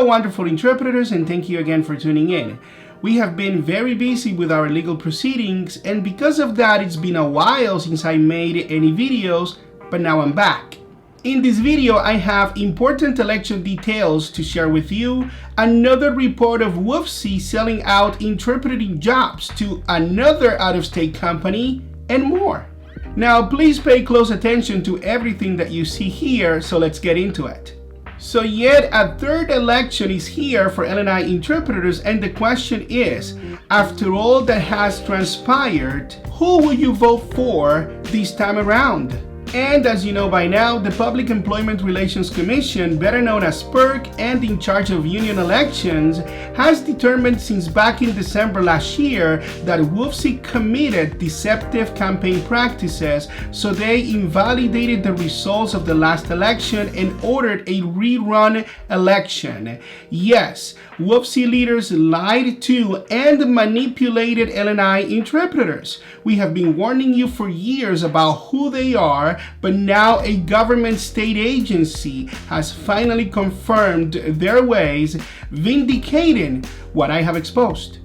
Hello, wonderful interpreters, and thank you again for tuning in. We have been very busy with our legal proceedings, and because of that, it's been a while since I made any videos, but now I'm back. In this video, I have important election details to share with you, another report of WFSE selling out interpreting jobs to another out-of-state company, and more. Now, please pay close attention to everything that you see here, so let's get into it. So yet a third election is here for L&I interpreters, and the question is, after all that has transpired, who will you vote for this time around? And as you know by now, the Public Employment Relations Commission, better known as PERC and in charge of union elections, has determined since back in December last year that WFSE committed deceptive campaign practices, so they invalidated the results of the last election and ordered a rerun election. Yes, WFSE leaders lied to and manipulated L&I interpreters. We have been warning you for years about who they are, but now a government state agency has finally confirmed their ways, vindicating what I have exposed.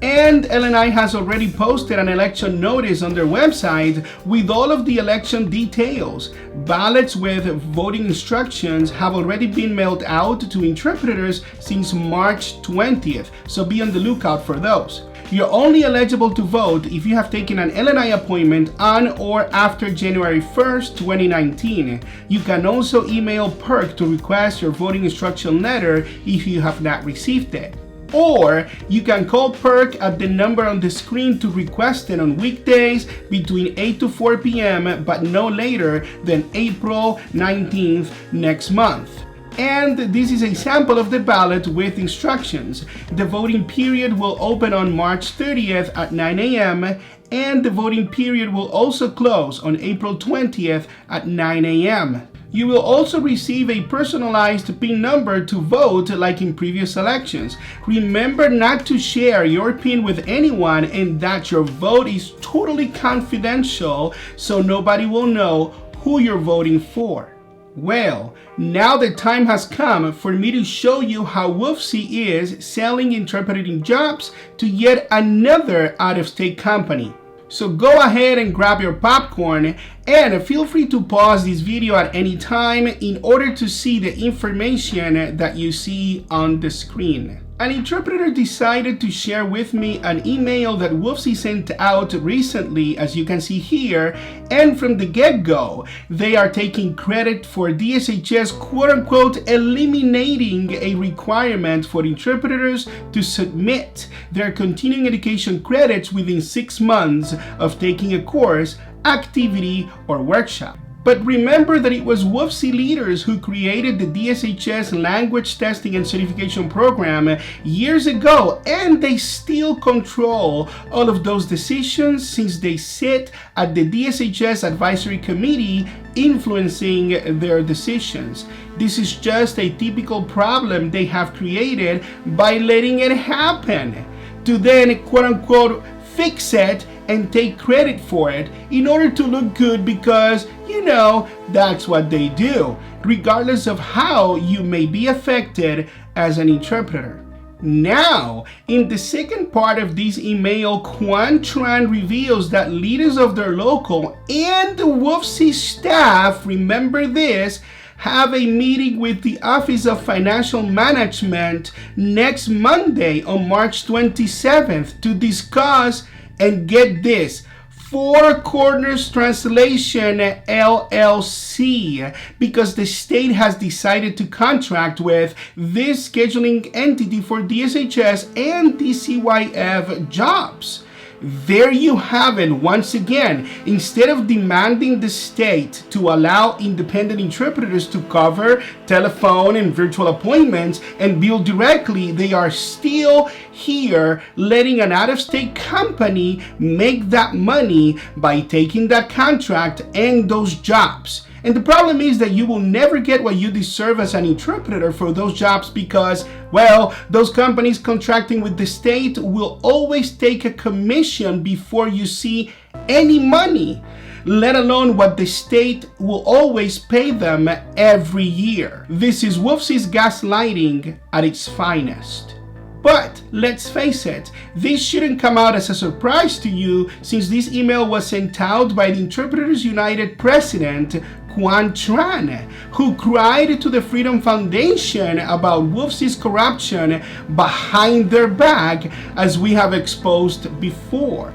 And L&I has already posted an election notice on their website with all of the election details. Ballots with voting instructions have already been mailed out to interpreters since March 20th, so be on the lookout for those. You're only eligible to vote if you have taken an L&I appointment on or after January 1st, 2019. You can also email PERC to request your voting instruction letter if you have not received it. Or you can call PERC at the number on the screen to request it on weekdays between 8 to 4 p.m. but no later than April 19th next month. And this is a sample of the ballot with instructions. The voting period will open on March 30th at 9 a.m. and the voting period will also close on April 20th at 9 a.m. You will also receive a personalized PIN number to vote like in previous elections. Remember not to share your PIN with anyone and that your vote is totally confidential so nobody will know who you're voting for. Well, now the time has come for me to show you how WFSE is selling interpreting jobs to yet another out-of-state company. So go ahead and grab your popcorn and feel free to pause this video at any time in order to see the information that you see on the screen. An interpreter decided to share with me an email that WFSE sent out recently, as you can see here, and from the get-go, they are taking credit for DSHS quote-unquote eliminating a requirement for interpreters to submit their continuing education credits within 6 months of taking a course, activity, or workshop. But remember that it was WFSE leaders who created the DSHS Language Testing and Certification Program years ago, and they still control all of those decisions since they sit at the DSHS Advisory Committee influencing their decisions. This is just a typical problem they have created by letting it happen, to then quote-unquote fix it and take credit for it in order to look good because, you know, that's what they do, regardless of how you may be affected as an interpreter. Now, in the second part of this email, Quantran reveals that leaders of their local and the WFSE staff, remember this, have a meeting with the Office of Financial Management next Monday on March 27th to discuss, and get this, Four Corners Translation LLC, because the state has decided to contract with this scheduling entity for DSHS and DCYF jobs. There you have it once again. Instead of demanding the state to allow independent interpreters to cover telephone and virtual appointments and bill directly, they are still here letting an out-of-state company make that money by taking that contract and those jobs. And the problem is that you will never get what you deserve as an interpreter for those jobs because, well, those companies contracting with the state will always take a commission before you see any money. let alone what the state will always pay them every year. This is WFSE's gaslighting at its finest. But let's face it, this shouldn't come out as a surprise to you, since this email was sent out by the Interpreters United president, Quan Tran, who cried to the Freedom Foundation about WFSE's corruption behind their back, as we have exposed before.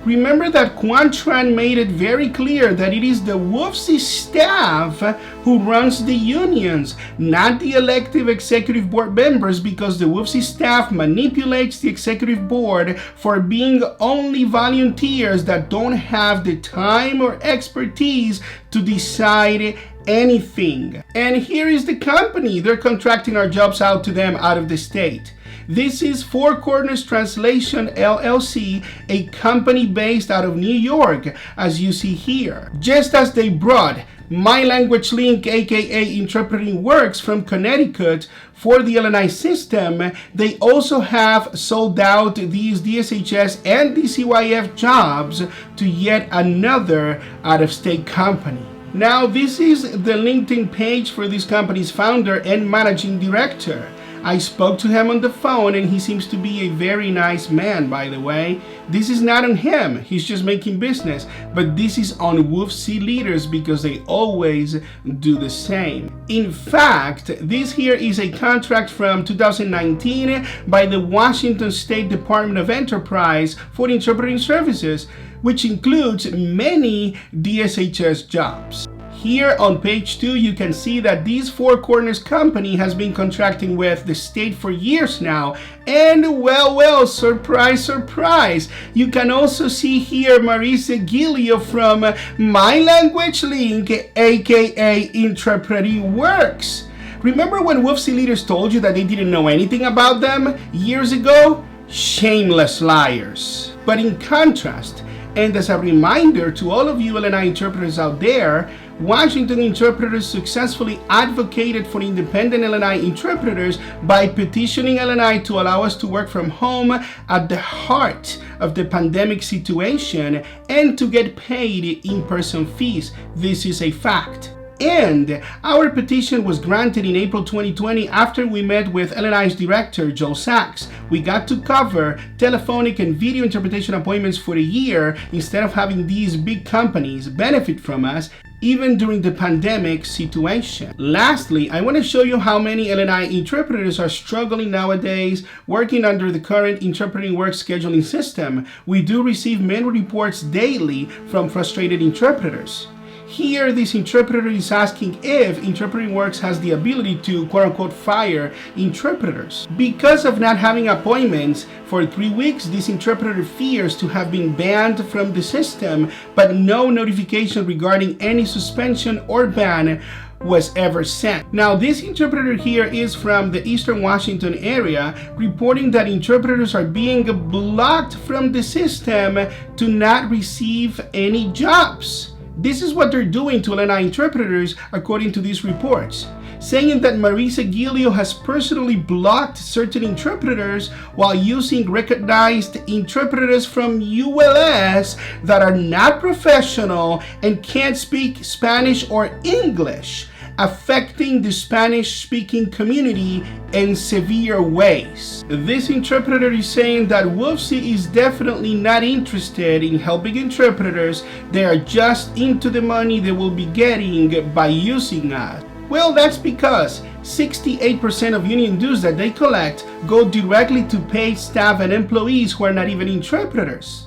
Remember that Quan Tran made it very clear that it is the WFSE staff who runs the unions, not the elective executive board members, because the WFSE staff manipulates the executive board for being only volunteers that don't have the time or expertise to decide anything. And here is the company. They're contracting our jobs out to them out of the state. This is Four Corners Translation LLC, a company based out of New York, as you see here. Just as they brought My Language Link, aka interpretingWorks, from Connecticut for the LNI system, they also have sold out these DSHS and DCYF jobs to yet another out-of-state company. Now, this is the LinkedIn page for this company's founder and managing director. I spoke to him on the phone, and he seems to be a very nice man, by the way. This is not on him, he's just making business, but this is on WFSE leaders because they always do the same. In fact, this here is a contract from 2019 by the Washington State Department of Enterprise for interpreting services, which includes many DSHS jobs. Here on page 2, you can see that this Four Corners company has been contracting with the state for years now. And well, surprise, surprise. You can also see here Marisa Giglio from My Language Link, aka interpretingWorks. Remember when WFSE leaders told you that they didn't know anything about them years ago? Shameless liars. But in contrast, and as a reminder to all of you LNI interpreters out there, Washington interpreters successfully advocated for independent LNI interpreters by petitioning LNI to allow us to work from home at the heart of the pandemic situation and to get paid in-person fees. This is a fact. And our petition was granted in April 2020 after we met with LNI's director, Joe Sachs. We got to cover telephonic and video interpretation appointments for a year instead of having these big companies benefit from us, even during the pandemic situation. Lastly, I want to show you how many LNI interpreters are struggling nowadays working under the current interpretingWorks scheduling system. We do receive many reports daily from frustrated interpreters. Here, this interpreter is asking if interpretingWorks has the ability to quote-unquote fire interpreters. Because of not having appointments for 3 weeks, this interpreter fears to have been banned from the system, but no notification regarding any suspension or ban was ever sent. Now, this interpreter here is from the Eastern Washington area, reporting that interpreters are being blocked from the system to not receive any jobs. This is what they're doing to LNI interpreters, according to these reports, saying that Marisa Giglio has personally blocked certain interpreters while using recognized interpreters from ULS that are not professional and can't speak Spanish or English, affecting the Spanish-speaking community in severe ways. This interpreter is saying that WFSE is definitely not interested in helping interpreters. They are just into the money they will be getting by using us. Well, that's because 68% of union dues that they collect go directly to paid staff and employees who are not even interpreters.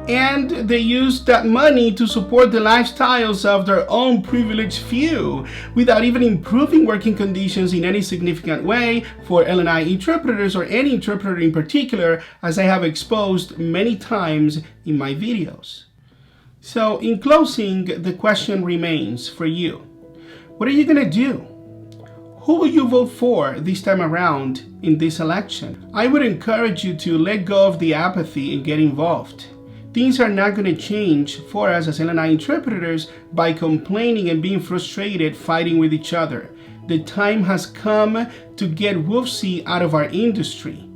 And they use that money to support the lifestyles of their own privileged few without even improving working conditions in any significant way for LNI interpreters or any interpreter in particular, as I have exposed many times in my videos. So in closing, the question remains for you. What are you going to do? Who will you vote for this time around in this election? I would encourage you to let go of the apathy and get involved. Things are not going to change for us as LNI interpreters by complaining and being frustrated fighting with each other. The time has come to get WFSE out of our industry.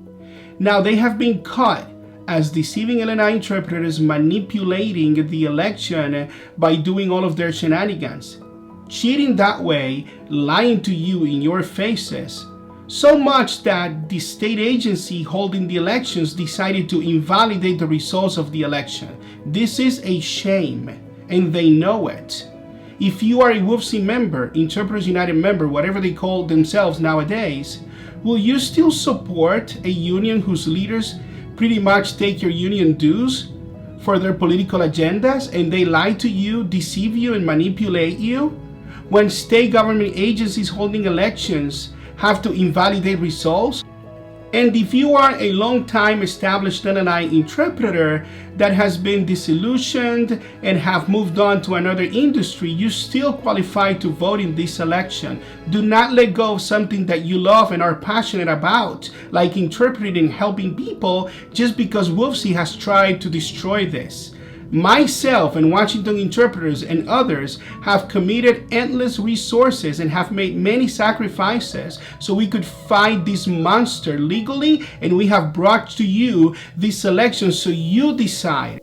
Now, they have been caught as deceiving LNI interpreters manipulating the election by doing all of their shenanigans. Cheating that way, lying to you in your faces, so much that the state agency holding the elections decided to invalidate the results of the election. This is a shame, and they know it. If you are a WFSE member, Interpreters United member, whatever they call themselves nowadays, will you still support a union whose leaders pretty much take your union dues for their political agendas and they lie to you, deceive you, and manipulate you? When state government agencies holding elections have to invalidate results? And if you are a long-time established LNI interpreter that has been disillusioned and have moved on to another industry, you still qualify to vote in this election. Do not let go of something that you love and are passionate about, like interpreting and helping people, just because WFSE has tried to destroy this. Myself and Washington interpreters and others have committed endless resources and have made many sacrifices so we could fight this monster legally, and we have brought to you this election so you decide.